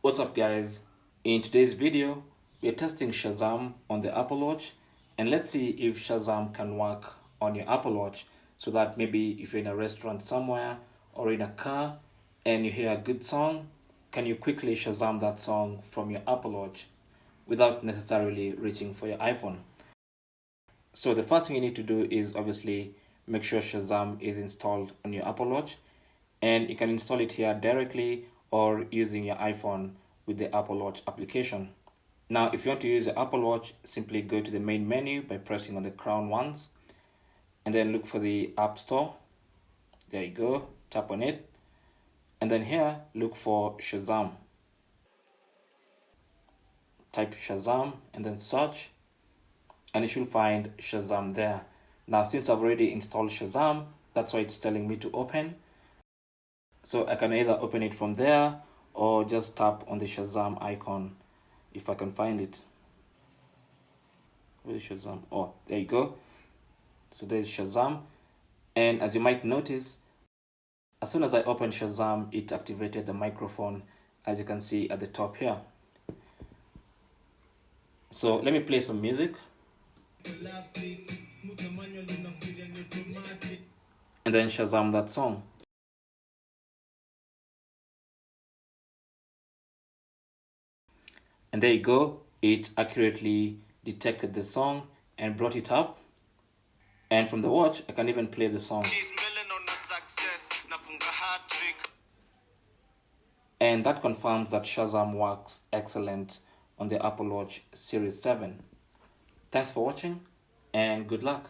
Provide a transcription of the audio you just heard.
What's up guys? In today's video, we're testing Shazam on the Apple Watch, and let's see if Shazam can work on your Apple Watch so that maybe if you're in a restaurant somewhere or in a car and you hear a good song, can you quickly Shazam that song from your Apple Watch without necessarily reaching for your iPhone. So the first thing you need to do is obviously make sure Shazam is installed on your Apple Watch, and you can install it here directly or using your iPhone with the Apple Watch application. Now, if you want to use the Apple Watch, simply go to the main menu by pressing on the crown once, and then look for the App Store. There you go, tap on it, and then here look for Shazam. Type Shazam and then search, and you should find Shazam there. Now, since I've already installed Shazam, that's why it's telling me to open. So I can either open it from there or just tap on the Shazam icon if I can find it. Where's Shazam? Oh, there you go. So there's Shazam, and as you might notice, as soon as I opened Shazam, it activated the microphone, as you can see at the top here. So let me play some music, and then Shazam that song. And there you go, it accurately detected the song and brought it up. And from the watch, I can even play the song. And that confirms that Shazam works excellent on the Apple Watch Series 7. Thanks for watching and good luck.